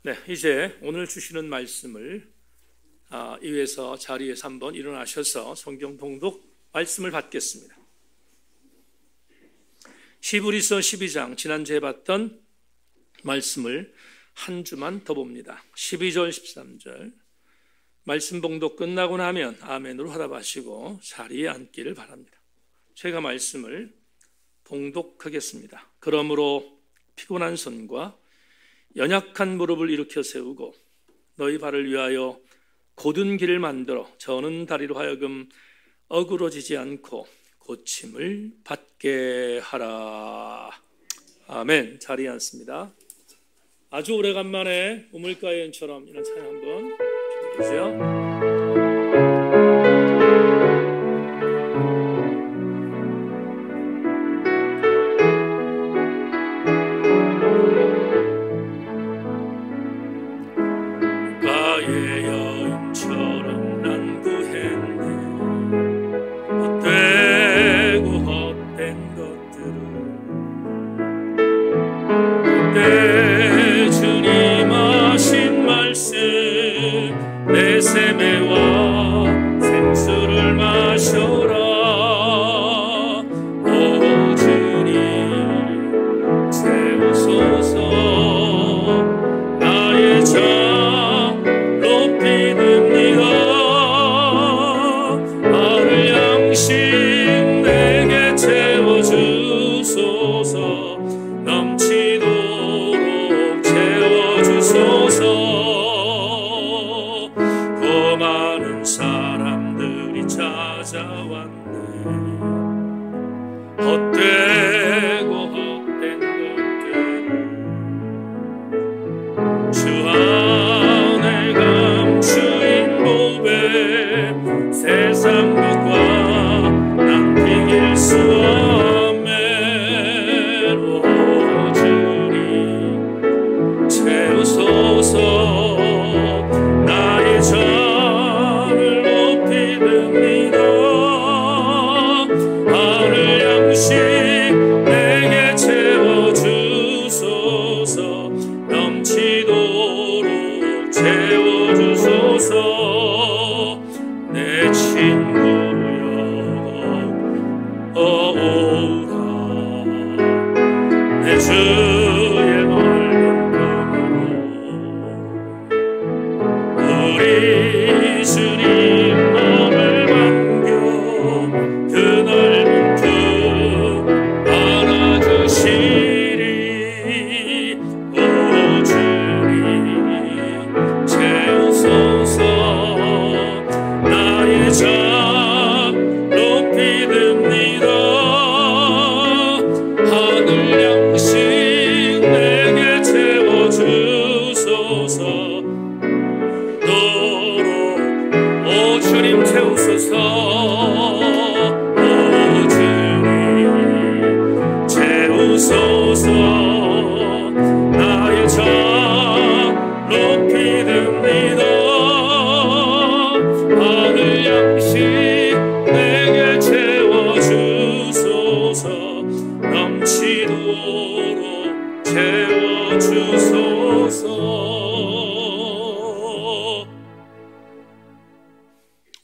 네, 이제 오늘 주시는 말씀을 이외에서 자리에서 한번 일어나셔서 성경 봉독 말씀을 받겠습니다. 히브리서 12장 지난주에 봤던 말씀을 한 주만 더 봅니다. 12절 13절 말씀 봉독 끝나고 나면 아멘으로 화답하시고 자리에 앉기를 바랍니다. 제가 말씀을 봉독하겠습니다. 그러므로 피곤한 손과 연약한 무릎을 일으켜 세우고 너희 발을 위하여 곧은 길을 만들어 저는 다리로 하여금 어그러지지 않고 고침을 받게 하라. 아멘. 자리에 앉습니다. 아주 오래간만에 우물가의 연처럼 이런 찬양 한번 주시죠.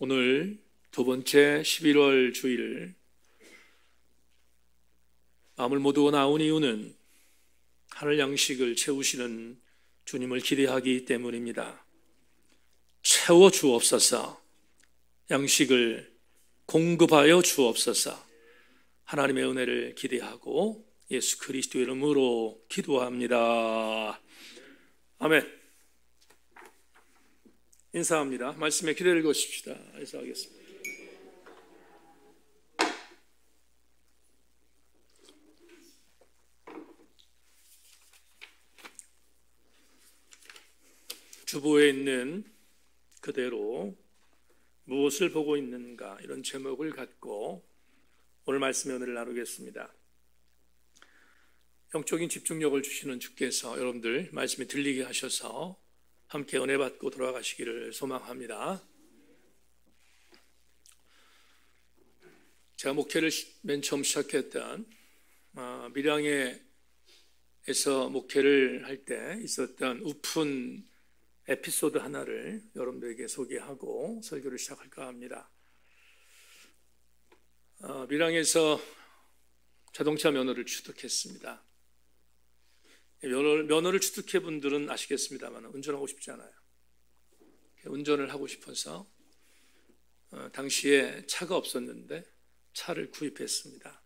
오늘 두 번째 11월 주일 마음을 모두가 나온 이유는 하늘 양식을 채우시는 주님을 기대하기 때문입니다. 채워 주옵소서. 양식을 공급하여 주옵소서. 하나님의 은혜를 기대하고 예수 그리스도의 이름으로 기도합니다. 아멘. 인사합니다. 말씀에 기대를 거십시다. 인사하겠습니다. 주보에 있는 그대로 무엇을 보고 있는가 이런 제목을 갖고 오늘 말씀의 은혜를 나누겠습니다. 영적인 집중력을 주시는 주께서 여러분들 말씀이 들리게 하셔서 함께 은혜 받고 돌아가시기를 소망합니다. 제가 목회를 맨 처음 시작했던 밀양의 목회를 할 때 있었던 우픈 에피소드 하나를 여러분들에게 소개하고 설교를 시작할까 합니다. 밀양에서 자동차 면허를 취득했습니다. 면허를 취득해 분들은 아시겠습니다만 운전하고 싶지 않아요. 운전을 하고 싶어서 당시에 차가 없었는데 차를 구입했습니다.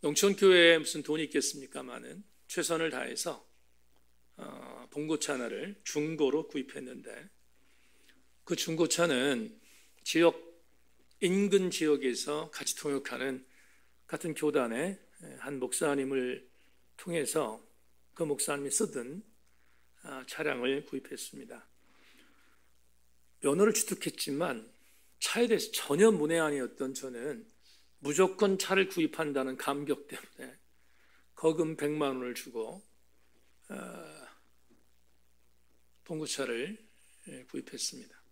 농촌교회에 무슨 돈이 있겠습니까마는 최선을 다해서 봉고차 하나를 중고로 구입했는데, 그 중고차는 인근 지역에서 같이 통역하는 같은 교단의 한 목사님을 통해서 그 목사님이 쓰던 차량을 구입했습니다. 면허를 취득했지만 차에 대해서 전혀 문외한이었던 저는 무조건 차를 구입한다는 감격 때문에 거금 100만 원을 주고 봉고차를 구입했습니다.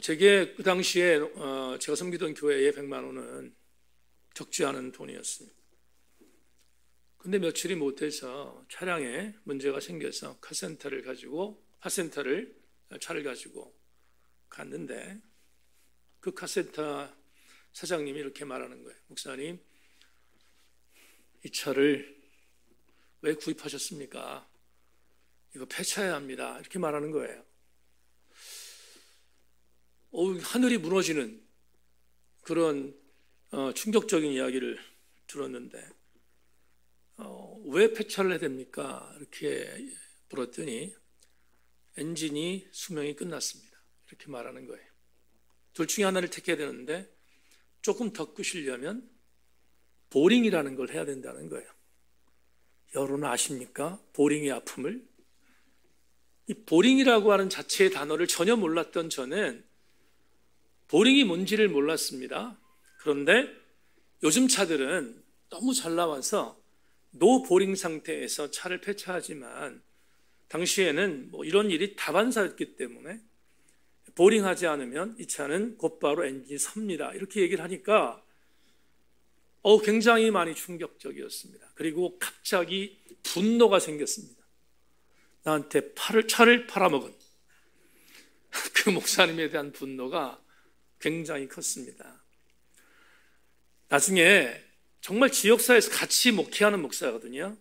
제게 그 당시에 제가 섬기던 교회에 100만 원은 적지 않은 돈이었습니다. 근데 며칠이 못해서 차량에 문제가 생겨서 차를 가지고 갔는데, 그 카센터 사장님이 이렇게 말하는 거예요. 목사님, 이 차를 왜 구입하셨습니까? 이거 폐차해야 합니다. 이렇게 말하는 거예요. 하늘이 무너지는 그런 충격적인 이야기를 들었는데, 왜 폐차를 해야 됩니까? 이렇게 물었더니 엔진이 수명이 끝났습니다. 이렇게 말하는 거예요. 둘 중에 하나를 택해야 되는데 조금 더 끄시려면 보링이라는 걸 해야 된다는 거예요. 여러분 아십니까? 보링의 아픔을? 이 보링이라고 하는 자체의 단어를 전혀 몰랐던 저는 보링이 뭔지를 몰랐습니다. 그런데 요즘 차들은 너무 잘 나와서 노 보링 상태에서 차를 폐차하지만, 당시에는 이런 일이 다반사였기 때문에 보링하지 않으면 이 차는 곧바로 엔진이 섭니다. 이렇게 얘기를 하니까 굉장히 많이 충격적이었습니다. 그리고 갑자기 분노가 생겼습니다. 나한테 차를 팔아먹은 그 목사님에 대한 분노가 굉장히 컸습니다. 나중에 정말 지역사회에서 같이 목회하는 목사거든요.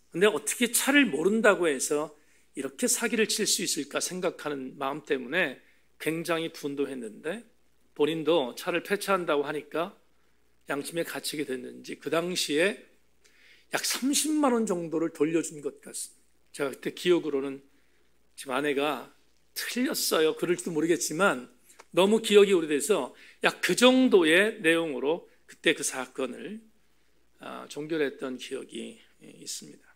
근데 어떻게 차를 모른다고 해서 이렇게 사기를 칠 수 있을까 생각하는 마음 때문에 굉장히 분노했는데, 본인도 차를 폐차한다고 하니까 양심에 갇히게 됐는지 그 당시에 약 30만 원 정도를 돌려준 것 같습니다. 제가 그때 기억으로는, 지금 아내가 틀렸어요, 그럴지도 모르겠지만 너무 기억이 오래돼서 약 그 정도의 내용으로 그때 그 사건을 종결했던 기억이 있습니다.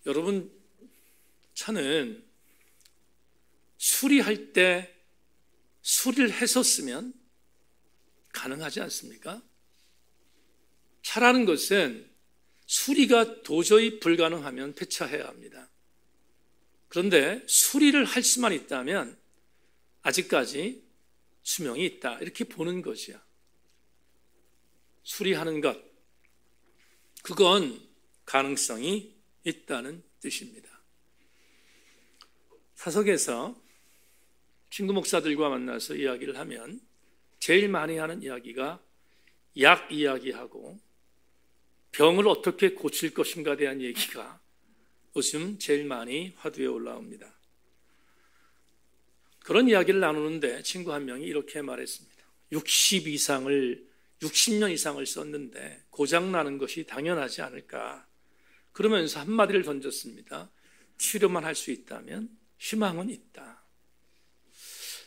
여러분, 차는 수리할 때 수리를 했었으면 가능하지 않습니까? 차라는 것은 수리가 도저히 불가능하면 폐차해야 합니다. 그런데 수리를 할 수만 있다면 아직까지 수명이 있다, 이렇게 보는 것이야. 수리하는 것, 그건 가능성이 있다는 뜻입니다. 사석에서 친구 목사들과 만나서 이야기를 하면 제일 많이 하는 이야기가 약 이야기하고 병을 어떻게 고칠 것인가에 대한 얘기가 요즘 제일 많이 화두에 올라옵니다. 그런 이야기를 나누는데 친구 한 명이 이렇게 말했습니다. 60년 이상을 썼는데 고장나는 것이 당연하지 않을까, 그러면서 한마디를 던졌습니다. 치료만 할 수 있다면 희망은 있다.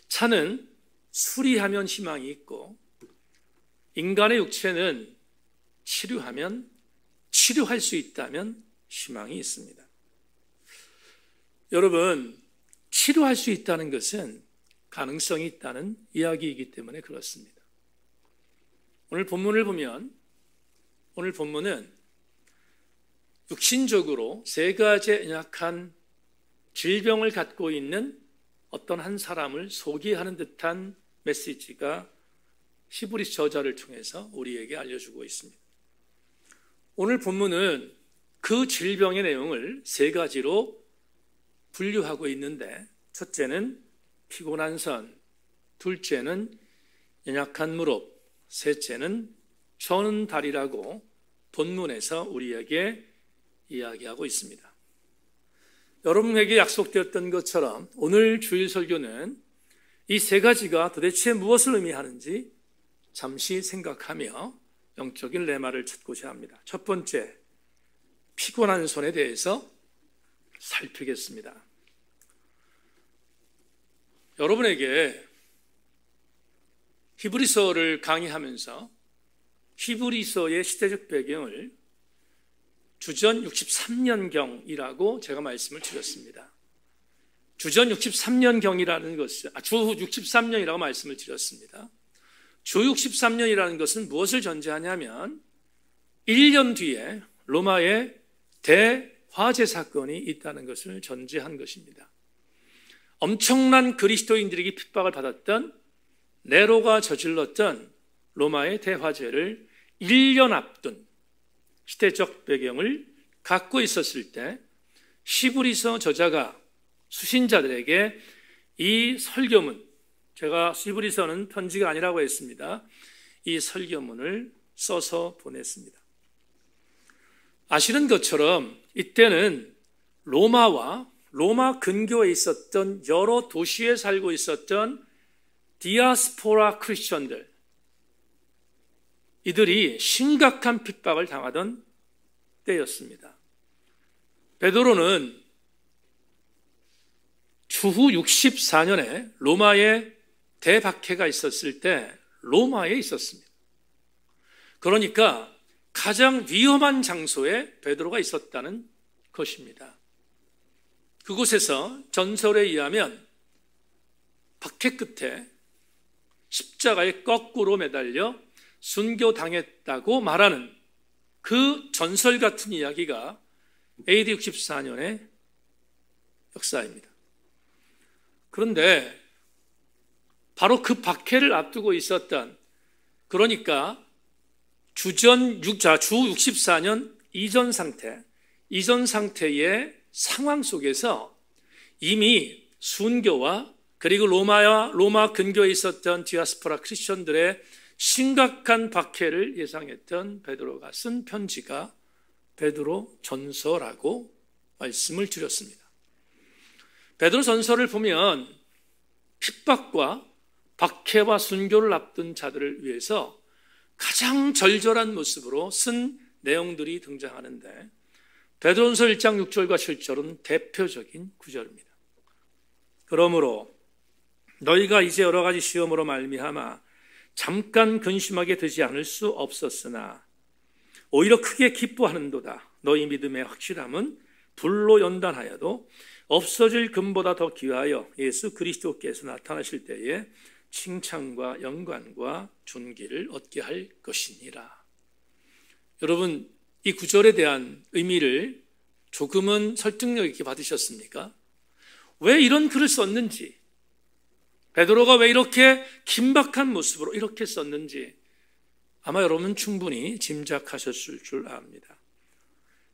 차는 수리하면 희망이 있고, 인간의 육체는 치료할 수 있다면 희망이 있습니다. 여러분, 치료할 수 있다는 것은 가능성이 있다는 이야기이기 때문에 그렇습니다. 오늘 본문을 보면, 오늘 본문은 육신적으로 3가지 연약한 질병을 갖고 있는 어떤 한 사람을 소개하는 듯한 메시지가 히브리서 저자를 통해서 우리에게 알려주고 있습니다. 오늘 본문은 그 질병의 내용을 세 가지로 분류하고 있는데, 첫째는 피곤한 선, 둘째는 연약한 무릎, 셋째는 저는 다리라고 본문에서 우리에게 이야기하고 있습니다. 여러분에게 약속되었던 것처럼 오늘 주일 설교는 이 세 가지가 도대체 무엇을 의미하는지 잠시 생각하며 영적인 레마를 찾고자 합니다. 첫 번째, 피곤한 손에 대해서 살피겠습니다. 여러분에게 히브리서를 강의하면서 히브리서의 시대적 배경을 주전 63년경이라고 제가 말씀을 드렸습니다. 주전 63년경이라는 것은 주 63년이라고 말씀을 드렸습니다. 주 63년이라는 것은 무엇을 전제하냐면 1년 뒤에 로마의 대화재 사건이 있다는 것을 전제한 것입니다. 엄청난 그리스도인들에게 핍박을 받았던 네로가 저질렀던 로마의 대화재를 1년 앞둔 시대적 배경을 갖고 있었을 때 히브리서 저자가 수신자들에게 이 설교문, 제가 히브리서는 편지가 아니라고 했습니다. 이 설교문을 써서 보냈습니다. 아시는 것처럼 이때는 로마와 로마 근교에 있었던 여러 도시에 살고 있었던 디아스포라 크리스천들, 이들이 심각한 핍박을 당하던 때였습니다. 베드로는 주후 64년에 로마에 대박해가 있었을 때 로마에 있었습니다. 그러니까 가장 위험한 장소에 베드로가 있었다는 것입니다. 그곳에서 전설에 의하면 박해 끝에 십자가에 거꾸로 매달려 순교당했다고 말하는 그 전설 같은 이야기가 AD 64년의 역사입니다. 그런데 바로 그 박해를 앞두고 있었던, 그러니까 주 64년 이전 상태의 상황 속에서 이미 순교와 그리고 로마 근교에 있었던 디아스포라 크리스천들의 심각한 박해를 예상했던 베드로가 쓴 편지가 베드로 전서라고 말씀을 드렸습니다. 베드로 전서를 보면 핍박과 박해와 순교를 앞둔 자들을 위해서 가장 절절한 모습으로 쓴 내용들이 등장하는데, 베드로전서 1장 6절과 7절은 대표적인 구절입니다. 그러므로 너희가 이제 여러 가지 시험으로 말미암아 잠깐 근심하게 되지 않을 수 없었으나 오히려 크게 기뻐하는도다. 너희 믿음의 확실함은 불로 연단하여도 없어질 금보다 더 귀하여 예수 그리스도께서 나타나실 때에 칭찬과 영광과 존귀를 얻게 할 것이니라. 여러분, 이 구절에 대한 의미를 조금은 설득력 있게 받으셨습니까? 왜 이런 글을 썼는지, 베드로가 왜 이렇게 긴박한 모습으로 이렇게 썼는지 아마 여러분은 충분히 짐작하셨을 줄 압니다.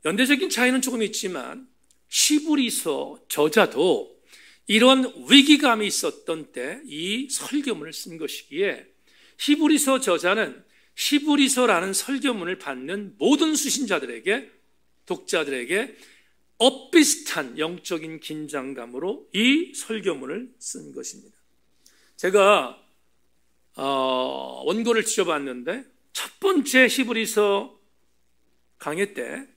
연대적인 차이는 조금 있지만 히브리서 저자도 이런 위기감이 있었던 때 이 설교문을 쓴 것이기에 히브리서 저자는 히브리서라는 설교문을 받는 모든 수신자들에게, 독자들에게 엇비슷한 영적인 긴장감으로 이 설교문을 쓴 것입니다. 제가 원고를 지어봤는데 첫 번째 히브리서 강의 때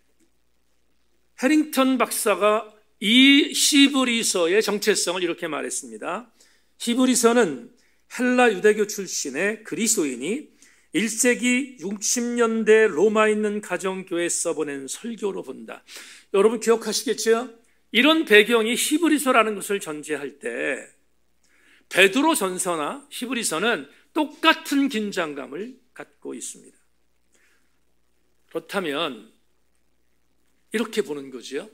해링턴 박사가 이 히브리서의 정체성을 이렇게 말했습니다. 히브리서는 헬라 유대교 출신의 그리스도인이 1세기 60년대 로마에 있는 가정교회에 써보낸 설교로 본다. 여러분 기억하시겠죠? 이런 배경이 히브리서라는 것을 전제할 때 베드로 전서나 히브리서는 똑같은 긴장감을 갖고 있습니다. 그렇다면 이렇게 보는 거죠.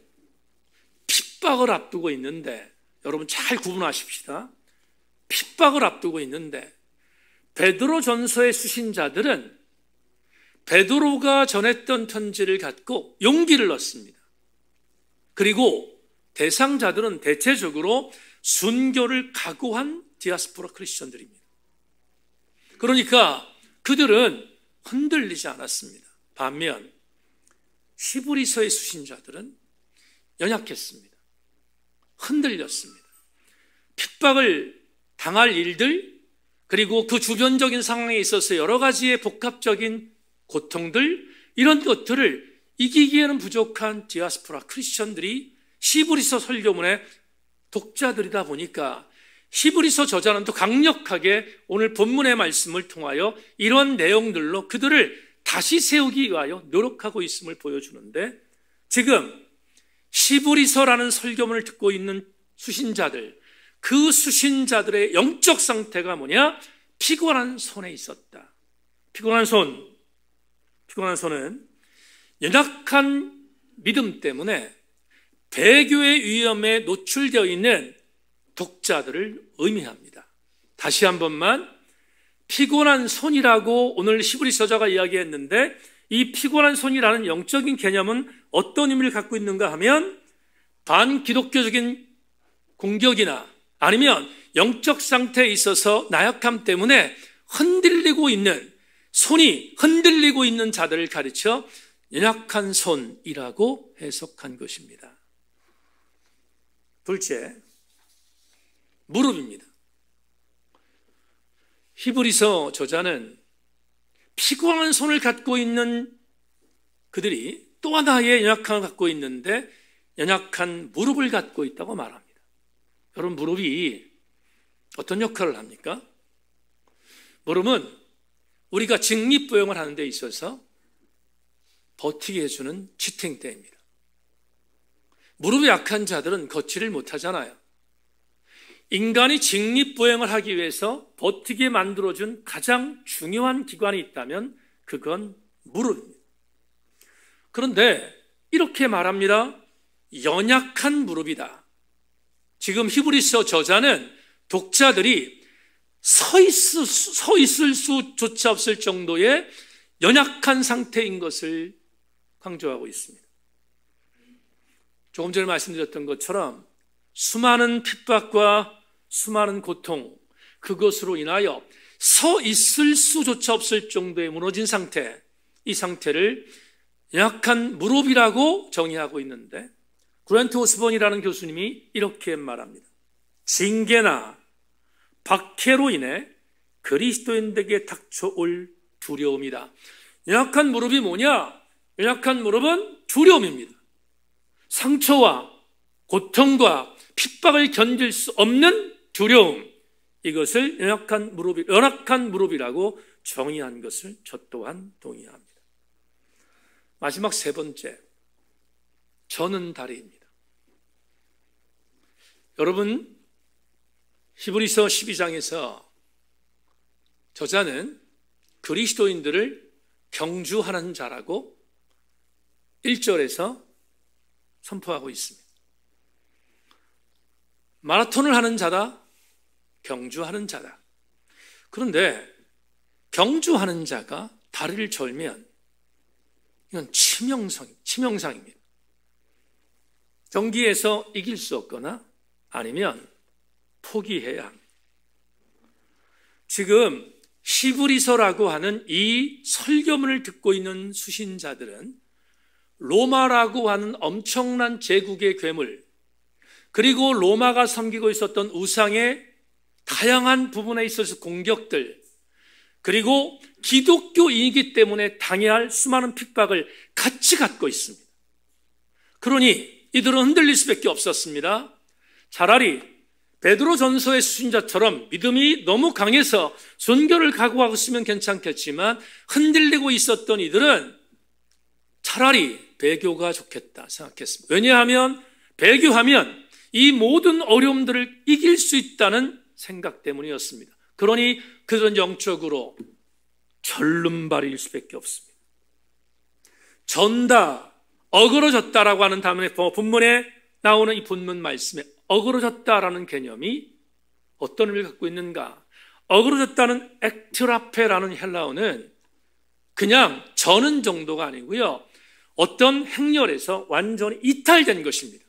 핍박을 앞두고 있는데, 여러분 잘 구분하십시다. 핍박을 앞두고 있는데 베드로전서의 수신자들은 베드로가 전했던 편지를 갖고 용기를 얻습니다. 그리고 대상자들은 대체적으로 순교를 각오한 디아스포라 크리스천들입니다. 그러니까 그들은 흔들리지 않았습니다. 반면 히브리서의 수신자들은 연약했습니다. 흔들렸습니다. 핍박을 당할 일들, 그리고 그 주변적인 상황에 있어서 여러 가지의 복합적인 고통들, 이런 것들을 이기기에는 부족한 디아스포라 크리스천들이 히브리서 설교문의 독자들이다 보니까 히브리서 저자는 또 강력하게 오늘 본문의 말씀을 통하여 이런 내용들로 그들을 다시 세우기 위하여 노력하고 있음을 보여주는데, 지금 히브리서라는 설교문을 듣고 있는 수신자들, 그 수신자들의 영적 상태가 뭐냐? 피곤한 손에 있었다. 피곤한 손은 연약한 믿음 때문에 배교의 위험에 노출되어 있는 독자들을 의미합니다. 다시 한 번만, 피곤한 손이라고 오늘 히브리서자가 이야기했는데, 이 피곤한 손이라는 영적인 개념은 어떤 의미를 갖고 있는가 하면, 반기독교적인 공격이나 아니면 영적 상태에 있어서 나약함 때문에 흔들리고 있는, 손이 흔들리고 있는 자들을 가르쳐 연약한 손이라고 해석한 것입니다. 둘째, 무릎입니다. 히브리서 저자는 피곤한 손을 갖고 있는 그들이 또 하나의 연약함을 갖고 있는데, 연약한 무릎을 갖고 있다고 말합니다. 여러분, 무릎이 어떤 역할을 합니까? 무릎은 우리가 직립보행을 하는 데 있어서 버티게 해주는 지탱대입니다. 무릎이 약한 자들은 걷지를 못하잖아요. 인간이 직립보행을 하기 위해서 버티게 만들어준 가장 중요한 기관이 있다면 그건 무릎입니다. 그런데 이렇게 말합니다. 연약한 무릎이다. 지금 히브리서 저자는 독자들이 서 있을 수조차 없을 정도의 연약한 상태인 것을 강조하고 있습니다. 조금 전에 말씀드렸던 것처럼 수많은 핍박과 수많은 고통, 그것으로 인하여 서 있을 수조차 없을 정도의 무너진 상태, 이 상태를 연약한 무릎이라고 정의하고 있는데, 그랜트 오스본이라는 교수님이 이렇게 말합니다. 징계나 박해로 인해 그리스도인들에게 닥쳐올 두려움이다. 연약한 무릎이 뭐냐? 연약한 무릎은 두려움입니다. 상처와 고통과 핍박을 견딜 수 없는 두려움, 이것을 연약한 무릎이라고 정의한 것을 저 또한 동의합니다. 마지막 세 번째, 저는 다리입니다. 여러분, 히브리서 12장에서 저자는 그리스도인들을 경주하는 자라고 1절에서 선포하고 있습니다. 마라톤을 하는 자다, 경주하는 자다. 그런데 경주하는 자가 다리를 절면 이건 치명상입니다. 경기에서 이길 수 없거나 아니면 포기해야 합니다. 지금 히브리서라고 하는 이 설교문을 듣고 있는 수신자들은 로마라고 하는 엄청난 제국의 괴물, 그리고 로마가 섬기고 있었던 우상의 다양한 부분에 있어서 공격들, 그리고 기독교인이기 때문에 당해야 할 수많은 핍박을 같이 갖고 있습니다. 그러니 이들은 흔들릴 수밖에 없었습니다. 차라리 베드로전서의 수신자처럼 믿음이 너무 강해서 순교를 각오하고 있으면 괜찮겠지만, 흔들리고 있었던 이들은 차라리 배교가 좋겠다 생각했습니다. 왜냐하면 배교하면 이 모든 어려움들을 이길 수 있다는 생각 때문이었습니다. 그러니 그들은 영적으로 절름발이일 수밖에 없습니다. 전다, 어그러졌다라고 하는 다음에 본문에 나오는 이 본문 말씀에 어그러졌다라는 개념이 어떤 의미를 갖고 있는가? 어그러졌다는 액트라페라는 헬라어는 그냥 저는 정도가 아니고요, 어떤 행렬에서 완전히 이탈된 것입니다.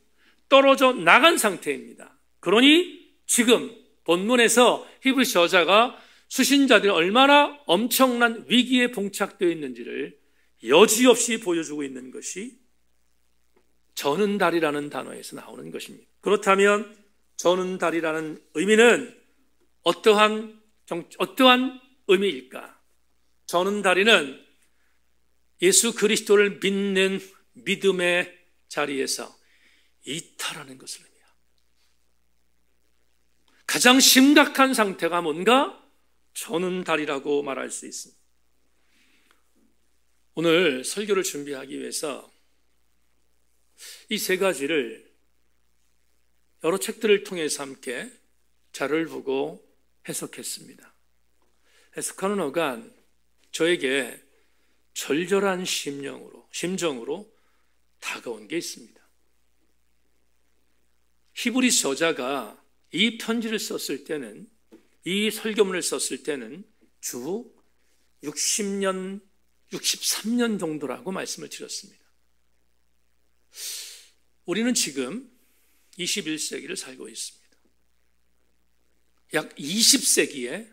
떨어져 나간 상태입니다. 그러니 지금 본문에서 히브리 저자가 수신자들이 얼마나 엄청난 위기에 봉착되어 있는지를 여지없이 보여주고 있는 것이 저는 달이라는 단어에서 나오는 것입니다. 그렇다면 저는 달이라는 의미는 어떠한 의미일까? 저는 달이는 예수 그리스도를 믿는 믿음의 자리에서 이탈하는 것을 의미합니다. 가장 심각한 상태가 뭔가? 저는 달이라고 말할 수 있습니다. 오늘 설교를 준비하기 위해서 이 세 가지를 여러 책들을 통해서 함께 자료를 보고 해석했습니다. 해석하는 어간 저에게 절절한 심정으로 다가온 게 있습니다. 히브리 저자가 이 편지를 썼을 때는, 이 설교문을 썼을 때는 주 60년, 63년 정도라고 말씀을 드렸습니다. 우리는 지금 21세기를 살고 있습니다. 약 20세기의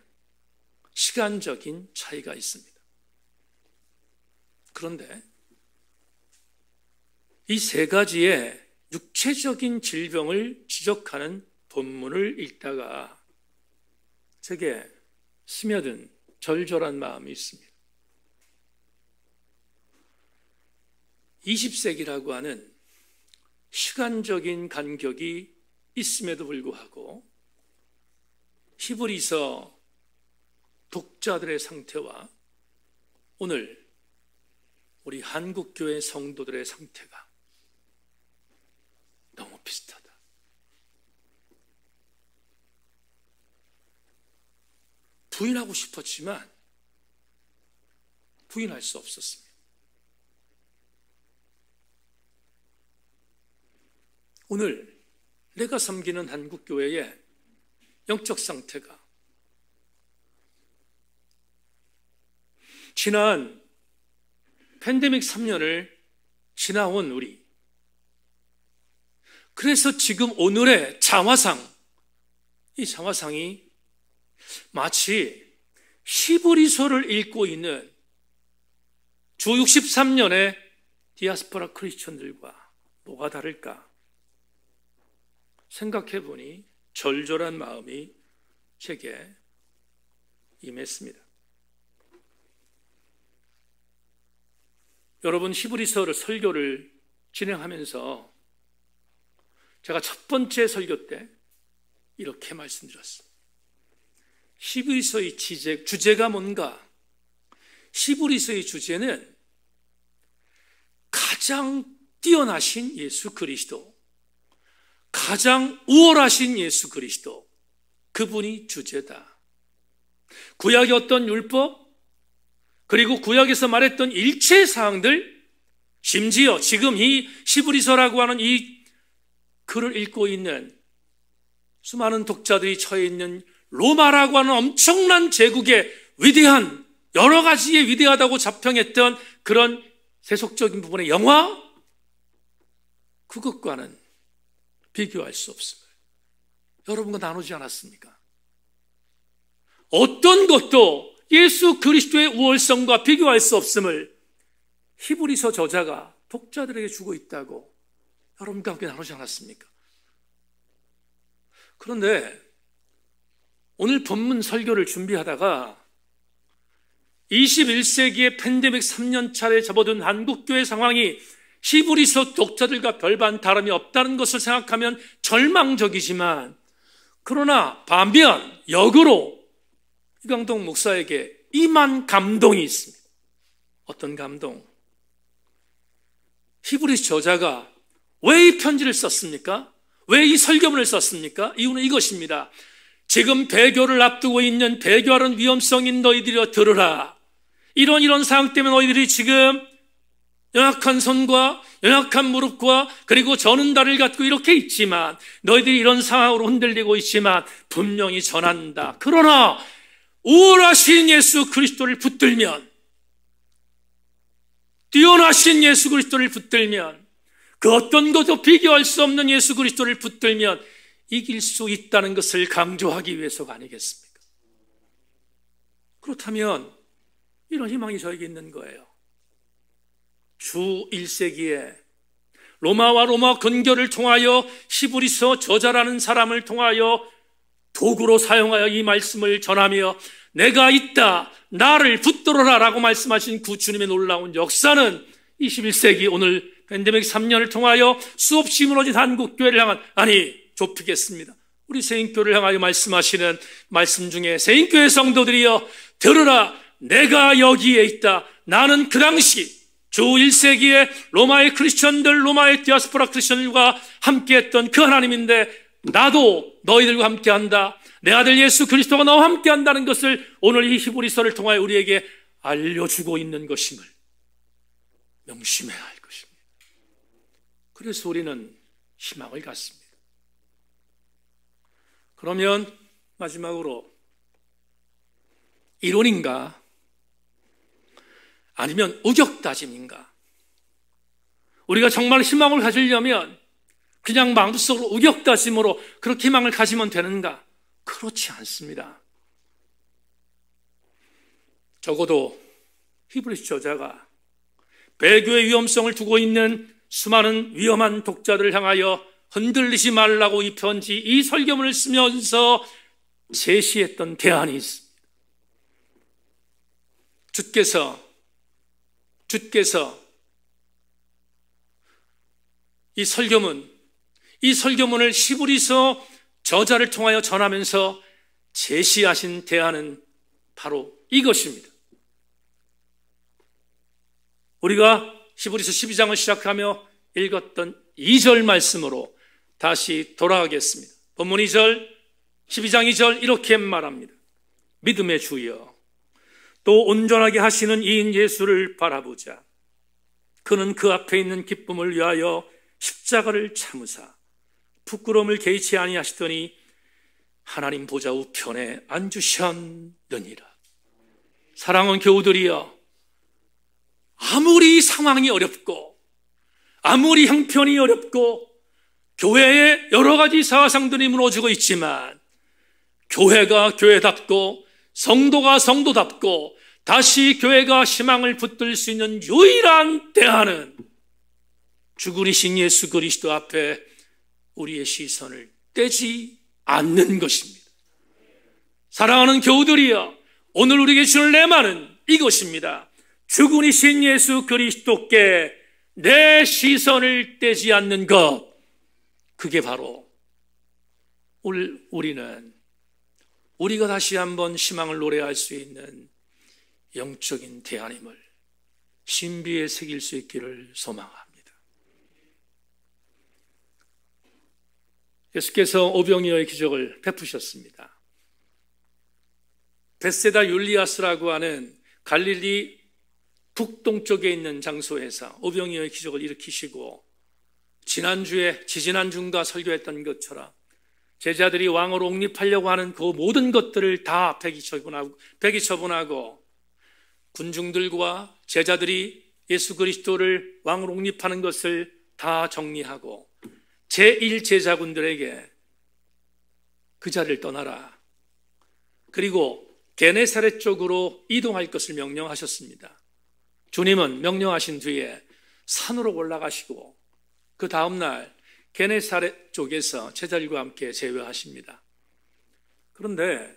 시간적인 차이가 있습니다. 그런데 이 세 가지의 육체적인 질병을 지적하는 본문을 읽다가 제게 스며든 절절한 마음이 있습니다. 20세기라고 하는 시간적인 간격이 있음에도 불구하고 히브리서 독자들의 상태와 오늘 우리 한국교회 성도들의 상태가 너무 비슷하다. 부인하고 싶었지만 부인할 수 없었습니다. 오늘 내가 섬기는 한국교회의 영적 상태가 지난 팬데믹 3년을 지나온 우리, 그래서 지금 오늘의 자화상, 이 자화상이 마치 히브리서를 읽고 있는 주 63년의 디아스포라 크리스천들과 뭐가 다를까 생각해 보니 절절한 마음이 제게 임했습니다. 여러분, 히브리서를 설교를 진행하면서 제가 첫 번째 설교 때 이렇게 말씀드렸습니다. 히브리서의 주제가 뭔가? 히브리서의 주제는 가장 뛰어나신 예수 그리스도, 가장 우월하신 예수 그리스도, 그분이 주제다. 구약의 어떤 율법, 그리고 구약에서 말했던 일체 사항들, 심지어 지금 이 히브리서라고 하는 이 글을 읽고 있는 수많은 독자들이 처해 있는 로마라고 하는 엄청난 제국의 위대한, 여러 가지의 위대하다고 자평했던 그런 세속적인 부분의 영화, 그것과는 비교할 수 없음을 여러분과 나누지 않았습니까? 어떤 것도 예수 그리스도의 우월성과 비교할 수 없음을 히브리서 저자가 독자들에게 주고 있다고 여러분과 함께 나누지 않았습니까? 그런데 오늘 본문 설교를 준비하다가 21세기의 팬데믹 3년차에 접어든 한국교회 상황이 히브리서 독자들과 별반 다름이 없다는 것을 생각하면 절망적이지만, 그러나 반면 역으로 이강동 목사에게 임한 감동이 있습니다. 어떤 감동? 히브리서 저자가 왜 이 편지를 썼습니까? 왜 이 설교문을 썼습니까? 이유는 이것입니다. 지금 배교를 앞두고 있는 배교하는 위험성인 너희들이 들으라. 이런 상황 때문에 너희들이 지금 연약한 손과 연약한 무릎과 그리고 저는 다리를 갖고 이렇게 있지만, 너희들이 이런 상황으로 흔들리고 있지만 분명히 전한다. 그러나 우월하신 예수 그리스도를 붙들면, 뛰어나신 예수 그리스도를 붙들면, 그 어떤 것도 비교할 수 없는 예수 그리스도를 붙들면 이길 수 있다는 것을 강조하기 위해서가 아니겠습니까? 그렇다면 이런 희망이 저에게 있는 거예요. 주 1세기에 로마와 로마 근교를 통하여 히브리서 저자라는 사람을 통하여 도구로 사용하여 이 말씀을 전하며 내가 있다, 나를 붙들어라 라고 말씀하신 그 주님의 놀라운 역사는 21세기 오늘 팬데믹 3년을 통하여 수없이 무너진 한국교회를 향한, 아니 좁히겠습니다, 우리 세인교를 향하여 말씀하시는 말씀 중에 세인교회 성도들이여 들으라, 내가 여기에 있다. 나는 그 당시 주 1세기에 로마의 크리스천들, 로마의 디아스포라 크리스천들과 함께했던 그 하나님인데 나도 너희들과 함께한다. 내 아들 예수 그리스도가 너와 함께한다는 것을 오늘 이 히브리서를 통하여 우리에게 알려주고 있는 것임을 명심해야 할 것입니다. 그래서 우리는 희망을 갖습니다. 그러면 마지막으로 이론인가? 아니면 우격다짐인가? 우리가 정말 희망을 가지려면 그냥 마음속으로 우격다짐으로 그렇게 희망을 가지면 되는가? 그렇지 않습니다. 적어도 히브리서 저자가 배교의 위험성을 두고 있는 수많은 위험한 독자들을 향하여 흔들리지 말라고 이 편지, 이 설교문을 쓰면서 제시했던 대안이 있습니다. 주께서 이 설교문을 히브리서 저자를 통하여 전하면서 제시하신 대안은 바로 이것입니다. 우리가 히브리서 12장을 시작하며 읽었던 2절 말씀으로 다시 돌아가겠습니다. 본문 2절, 12장 2절 이렇게 말합니다. 믿음의 주여, 또 온전하게 하시는 이인 예수를 바라보자. 그는 그 앞에 있는 기쁨을 위하여 십자가를 참으사 부끄러움을 개의치 아니하시더니 하나님 보좌 우편에 앉으셨느니라. 사랑하는 교우들이여, 아무리 상황이 어렵고 아무리 형편이 어렵고 교회에 여러 가지 사상들이 무너지고 있지만 교회가 교회답고 성도가 성도답고 다시 교회가 희망을 붙들 수 있는 유일한 대안은 주그리신 예수 그리스도 앞에 우리의 시선을 떼지 않는 것입니다. 사랑하는 교우들이여, 오늘 우리에게 주는 레마는 이것입니다. 주그리신 예수 그리스도께 내 시선을 떼지 않는 것, 그게 바로 우리는 우리가 다시 한번 희망을 노래할 수 있는 영적인 대안임을 신비에 새길 수 있기를 소망합니다. 예수께서 오병이어의 기적을 베푸셨습니다. 벳세다 율리아스라고 하는 갈릴리 북동쪽에 있는 장소에서 오병이어의 기적을 일으키시고 지지난주인가 설교했던 것처럼 제자들이 왕으로 옹립하려고 하는 그 모든 것들을 다 배기 처분하고 군중들과 제자들이 예수 그리스도를 왕으로 옹립하는 것을 다 정리하고 제1제자군들에게 그 자리를 떠나라, 그리고 게네사렛 쪽으로 이동할 것을 명령하셨습니다. 주님은 명령하신 뒤에 산으로 올라가시고 그 다음날 게네사렛 쪽에서 제자들과 함께 제외하십니다. 그런데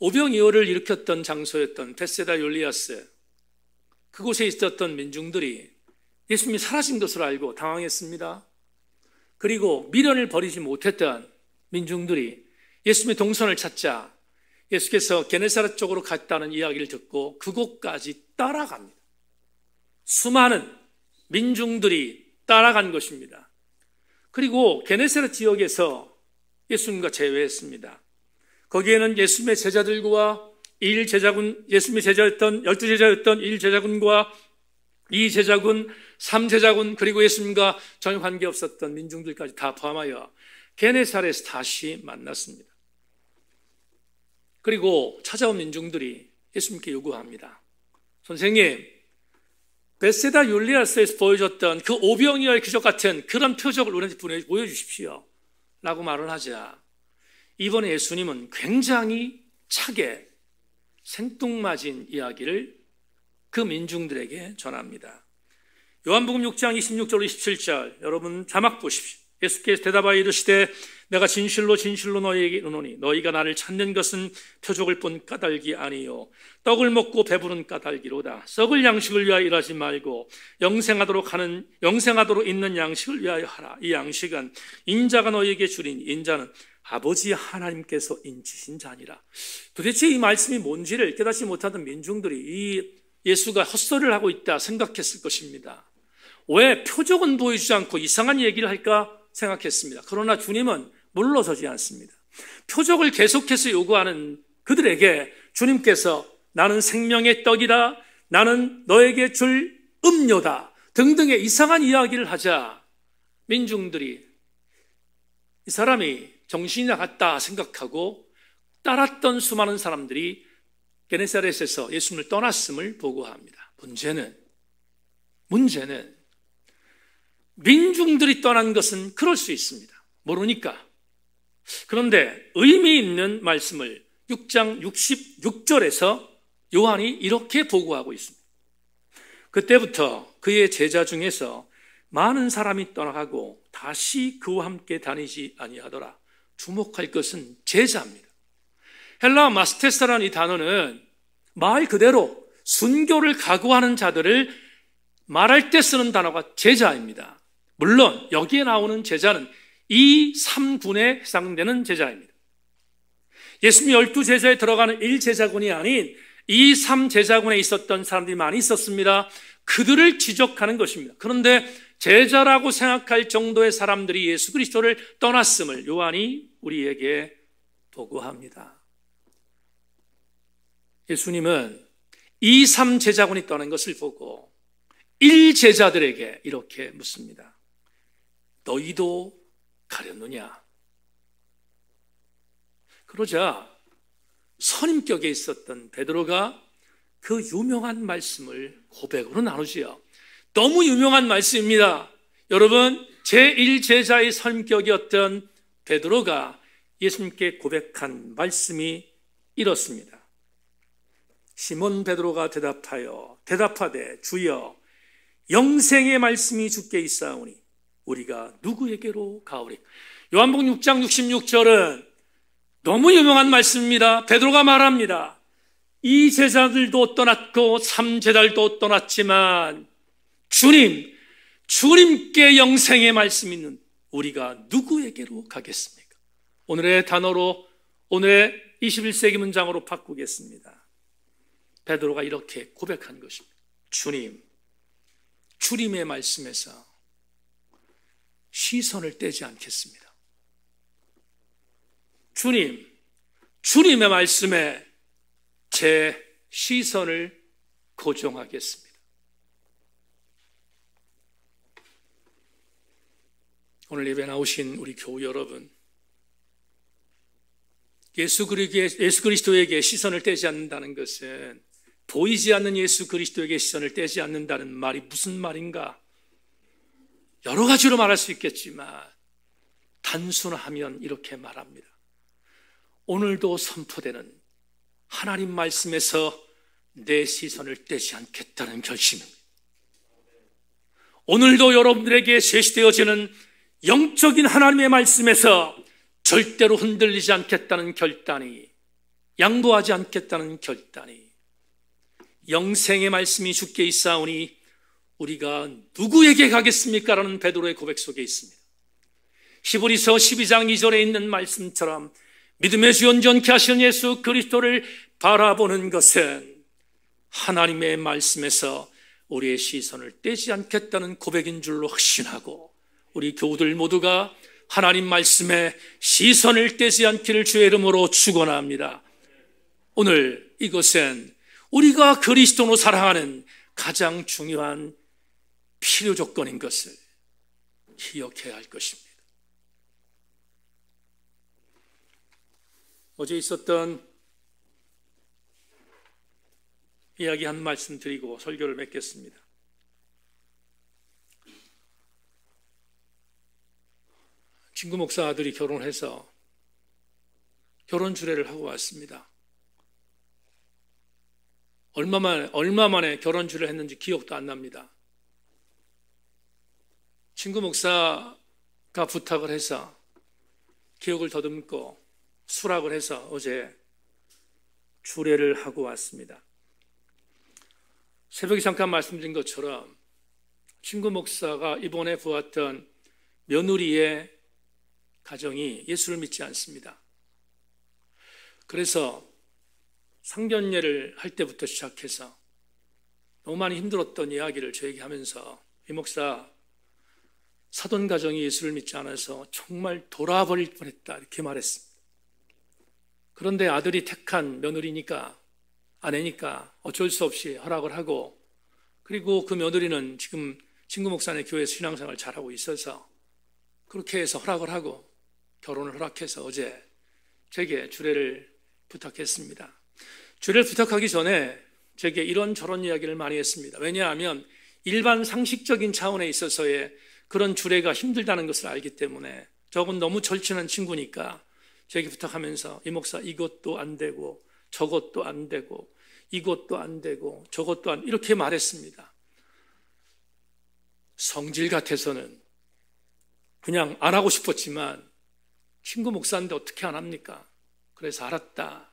오병이어를 일으켰던 장소였던 벳세다 율리아스, 그곳에 있었던 민중들이 예수님이 사라진 것을 알고 당황했습니다. 그리고 미련을 버리지 못했던 민중들이 예수님의 동선을 찾자 예수께서 게네사렛 쪽으로 갔다는 이야기를 듣고 그곳까지 따라갑니다. 수많은 민중들이 따라간 것입니다. 그리고 게네사렛 지역에서 예수님과 제외했습니다. 거기에는 예수님의 제자들과 예수님의 제자였던 12제자였던 1제자군과 2제자군, 3제자군, 그리고 예수님과 전혀 관계없었던 민중들까지 다 포함하여 게네사렛에서 다시 만났습니다. 그리고 찾아온 민중들이 예수님께 요구합니다. 선생님, 베세다 율리아스에서 보여줬던 그 오병이어의 기적 같은 그런 표적을 우리한테 보여주십시오 라고 말을 하자 이번에 예수님은 굉장히 차게 생뚱맞은 이야기를 그 민중들에게 전합니다. 요한복음 6장 26절 27절 여러분 자막 보십시오. 예수께서 대답하여 이르시되 내가 진실로 진실로 너희에게 이르노니 너희가 나를 찾는 것은 표적을 본 까닭이 아니요 떡을 먹고 배부른 까닭이로다. 썩을 양식을 위하여 일하지 말고 영생하도록 있는 양식을 위하여 하라. 이 양식은 인자가 너희에게 주리니 인자는 아버지 하나님께서 인치신 자니라. 도대체 이 말씀이 뭔지를 깨닫지 못하던 민중들이 이 예수가 헛소리를 하고 있다 생각했을 것입니다. 왜 표적은 보여주지 않고 이상한 얘기를 할까 생각했습니다. 그러나 주님은 물러서지 않습니다. 표적을 계속해서 요구하는 그들에게 주님께서 나는 생명의 떡이다, 나는 너에게 줄 음료다 등등의 이상한 이야기를 하자 민중들이 이 사람이 정신이 나갔다 생각하고 따랐던 수많은 사람들이 게네사렛에서 예수님을 떠났음을 보고합니다. 문제는 민중들이 떠난 것은 그럴 수 있습니다. 모르니까. 그런데 의미 있는 말씀을 6장 66절에서 요한이 이렇게 보고하고 있습니다. 그때부터 그의 제자 중에서 많은 사람이 떠나가고 다시 그와 함께 다니지 아니하더라. 주목할 것은 제자입니다. 헬라 마스테스라는 이 단어는 말 그대로 순교를 각오하는 자들을 말할 때 쓰는 단어가 제자입니다. 물론 여기에 나오는 제자는 이 3군에 해당되는 제자입니다. 예수님 12제자에 들어가는 1제자군이 아닌 이 3제자군에 있었던 사람들이 많이 있었습니다. 그들을 지적하는 것입니다. 그런데 제자라고 생각할 정도의 사람들이 예수 그리스도를 떠났음을 요한이 우리에게 보고합니다. 예수님은 이 3제자군이 떠난 것을 보고 1제자들에게 이렇게 묻습니다. 너희도 가렸느냐? 그러자 선임격에 있었던 베드로가 그 유명한 말씀을 고백으로 나누지요. 너무 유명한 말씀입니다. 여러분, 제1제자의 선임격이었던 베드로가 예수님께 고백한 말씀이 이렇습니다. 시몬 베드로가 대답하되 주여 영생의 말씀이 주께 있사오니 우리가 누구에게로 가오리까? 요한복음 6장 66절은 너무 유명한 말씀입니다. 베드로가 말합니다. 이 제자들도 떠났고 3제자들도 떠났지만 주님께 영생의 말씀이 있는 우리가 누구에게로 가겠습니까? 오늘의 단어로 오늘의 21세기 문장으로 바꾸겠습니다. 베드로가 이렇게 고백한 것입니다. 주님의 말씀에서 시선을 떼지 않겠습니다. 주님의 말씀에 제 시선을 고정하겠습니다. 오늘 예배 나오신 우리 교우 여러분, 예수 그리스도에게 시선을 떼지 않는다는 것은 보이지 않는 예수 그리스도에게 시선을 떼지 않는다는 말이 무슨 말인가? 여러 가지로 말할 수 있겠지만 단순하면 이렇게 말합니다. 오늘도 선포되는 하나님 말씀에서 내 시선을 떼지 않겠다는 결심입니다. 오늘도 여러분들에게 제시되어지는 영적인 하나님의 말씀에서 절대로 흔들리지 않겠다는 결단이, 양보하지 않겠다는 결단이, 영생의 말씀이 주께 있사오니 우리가 누구에게 가겠습니까? 라는 베드로의 고백 속에 있습니다. 히브리서 12장 2절에 있는 말씀처럼 믿음의 주 온전케 하시는 예수 그리스도를 바라보는 것은 하나님의 말씀에서 우리의 시선을 떼지 않겠다는 고백인 줄로 확신하고 우리 교우들 모두가 하나님 말씀에 시선을 떼지 않기를 주의 이름으로 축원합니다. 오늘 이것은 우리가 그리스도로 사랑하는 가장 중요한 필요 조건인 것을 기억해야 할 것입니다. 어제 있었던 이야기 한 말씀 드리고 설교를 맺겠습니다. 친구 목사 아들이 결혼해서 결혼 주례를 하고 왔습니다. 얼마 만에 결혼 주례를 했는지 기억도 안 납니다. 친구 목사가 부탁을 해서 기억을 더듬고 수락을 해서 어제 주례를 하고 왔습니다. 새벽에 잠깐 말씀드린 것처럼 친구 목사가 이번에 보았던 며느리의 가정이 예수를 믿지 않습니다. 그래서 상견례를 할 때부터 시작해서 너무 많이 힘들었던 이야기를 저에게 하면서 이 목사, 사돈 가정이 예수를 믿지 않아서 정말 돌아버릴 뻔했다 이렇게 말했습니다. 그런데 아들이 택한 며느리니까, 아내니까 어쩔 수 없이 허락을 하고, 그리고 그 며느리는 지금 친구 목사네 교회에서 신앙생활을 잘하고 있어서 그렇게 해서 허락을 하고 결혼을 허락해서 어제 제게 주례를 부탁했습니다. 주례를 부탁하기 전에 제게 이런저런 이야기를 많이 했습니다. 왜냐하면 일반 상식적인 차원에 있어서의 그런 주례가 힘들다는 것을 알기 때문에, 저건 너무 절친한 친구니까 제게 부탁하면서 이 목사 이것도 안 되고 저것도 안 되고 이것도 안 되고 저것도 안, 이렇게 말했습니다. 성질 같아서는 그냥 안 하고 싶었지만 친구 목사인데 어떻게 안 합니까? 그래서 알았다.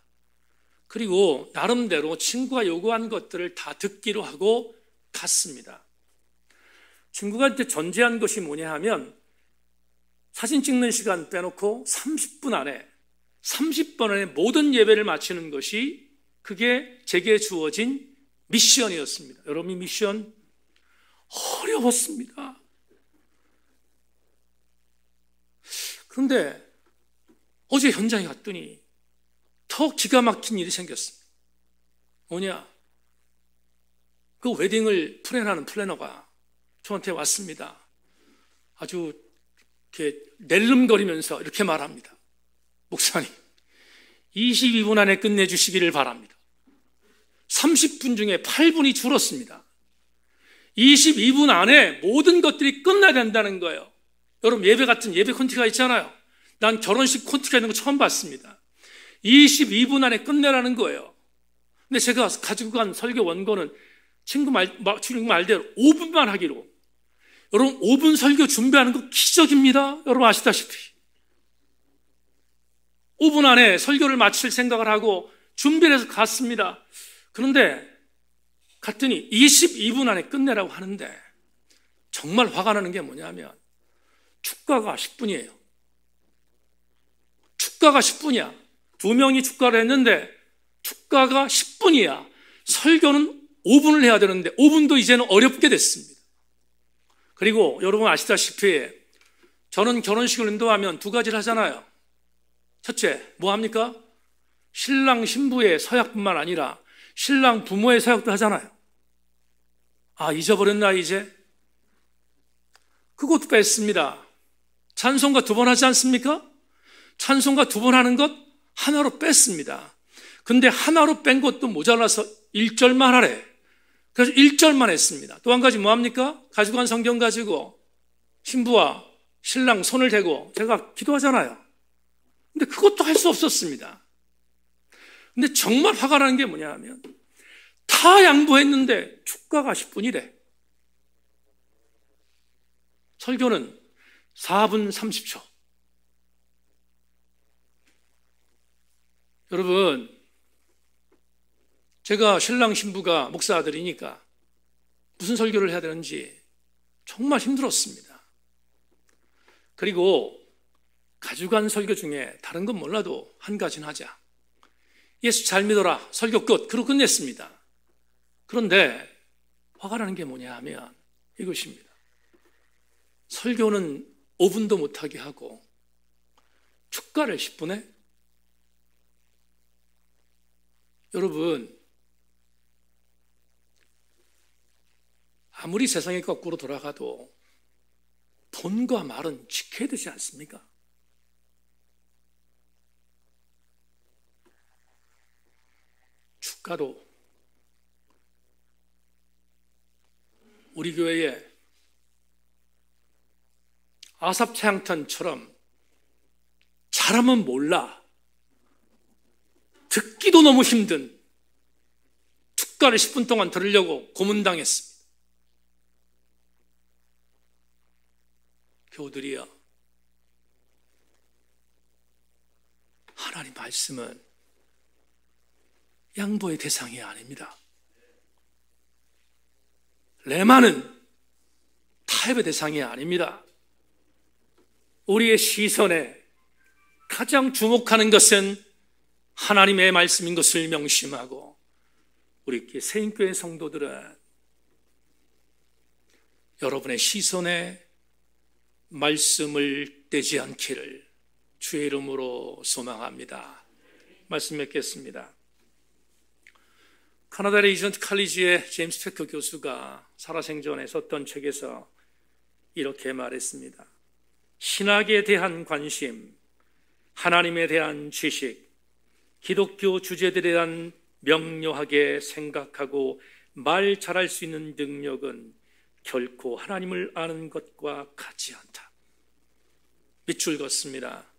그리고 나름대로 친구가 요구한 것들을 다 듣기로 하고 갔습니다. 친구가 이제 전제한 것이 뭐냐 하면 사진 찍는 시간 빼놓고 30분 안에 모든 예배를 마치는 것이, 그게 제게 주어진 미션이었습니다. 여러분, 이 미션 어려웠습니다. 그런데 어제 현장에 갔더니 더 기가 막힌 일이 생겼습니다. 뭐냐? 그 웨딩을 플랜하는 플래너가 저한테 왔습니다. 아주 이렇게 낼름거리면서 이렇게 말합니다. 목사님, 22분 안에 끝내주시기를 바랍니다. 30분 중에 8분이 줄었습니다. 22분 안에 모든 것들이 끝나야 된다는 거예요. 여러분, 예배 같은 예배 콘티가 있잖아요. 난 결혼식 콘티가 있는 거 처음 봤습니다. 22분 안에 끝내라는 거예요. 근데 제가 가지고 간 설교 원고는 친구 말대로 5분만 하기로. 여러분, 5분 설교 준비하는 거 기적입니다. 여러분 아시다시피 5분 안에 설교를 마칠 생각을 하고 준비를 해서 갔습니다. 그런데 갔더니 22분 안에 끝내라고 하는데 정말 화가 나는 게 뭐냐면 축가가 10분이에요. 축가가 10분이야. 2명이 축가를 했는데 축가가 10분이야. 설교는 5분을 해야 되는데 5분도 이제는 어렵게 됐습니다. 그리고 여러분 아시다시피 저는 결혼식을 인도하면 2가지를 하잖아요. 첫째, 뭐 합니까? 신랑 신부의 서약뿐만 아니라 신랑 부모의 서약도 하잖아요. 아, 잊어버렸나 이제? 그것도 뺐습니다. 찬송가 2번 하지 않습니까? 찬송가 2번 하는 것 하나로 뺐습니다. 근데 하나로 뺀 것도 모자라서 1절만 하래. 그래서 1절만 했습니다. 또 한 가지 뭐 합니까? 가지고 간 성경 가지고 신부와 신랑 손을 대고 제가 기도하잖아요. 근데 그것도 할 수 없었습니다. 근데 정말 화가 나는 게 뭐냐 하면 다 양보했는데 축가가 10분이래. 설교는 4분 30초. 여러분, 제가 신랑 신부가 목사 아들이니까 무슨 설교를 해야 되는지 정말 힘들었습니다. 그리고 가져간 설교 중에 다른 건 몰라도 한 가지는 하자. 예수 잘 믿어라. 설교 끝. 그러고 끝냈습니다. 그런데 화가 나는 게 뭐냐 하면 이것입니다. 설교는 5분도 못하게 하고 축가를 10분에? 여러분, 아무리 세상이 거꾸로 돌아가도 돈과 말은 지켜야 되지 않습니까? 축가도 우리 교회에 아삽 차양탄처럼 잘하면 몰라, 듣기도 너무 힘든 축가를 10분 동안 들으려고 고문당했습니다. 교우들이여, 하나님 말씀은 양보의 대상이 아닙니다. 레마는 타협의 대상이 아닙니다. 우리의 시선에 가장 주목하는 것은 하나님의 말씀인 것을 명심하고, 우리 새인교회 성도들은 여러분의 시선에 말씀을 떼지 않기를 주의 이름으로 소망합니다. 말씀 맺겠습니다. 카나다 레이전트 칼리지의 제임스 페커 교수가 살아생전에 썼던 책에서 이렇게 말했습니다. 신학에 대한 관심, 하나님에 대한 지식, 기독교 주제들에 대한 명료하게 생각하고 말 잘할 수 있는 능력은 결코 하나님을 아는 것과 같지 않다. 밑줄 긋습니다.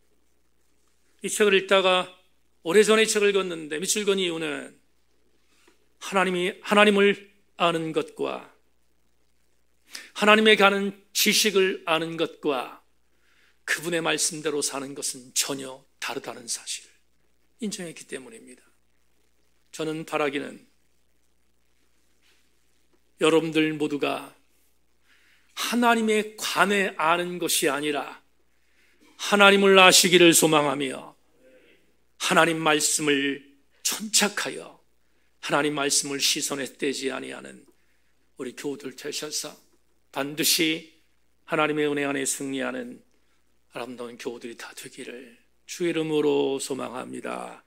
이 책을 읽다가 오래전에 이 책을 읽었는데 밑줄 긋은 이유는 하나님을 아는 것과 하나님에게 아는 지식을 아는 것과 그분의 말씀대로 사는 것은 전혀 다르다는 사실을 인정했기 때문입니다. 저는 바라기는 여러분들 모두가 하나님에 관해 아는 것이 아니라 하나님을 아시기를 소망하며 하나님 말씀을 천착하여 하나님 말씀을 시선에 떼지 아니하는 우리 교우들 되셔서 반드시 하나님의 은혜 안에 승리하는 아름다운 교우들이 다 되기를 주의 이름으로 소망합니다.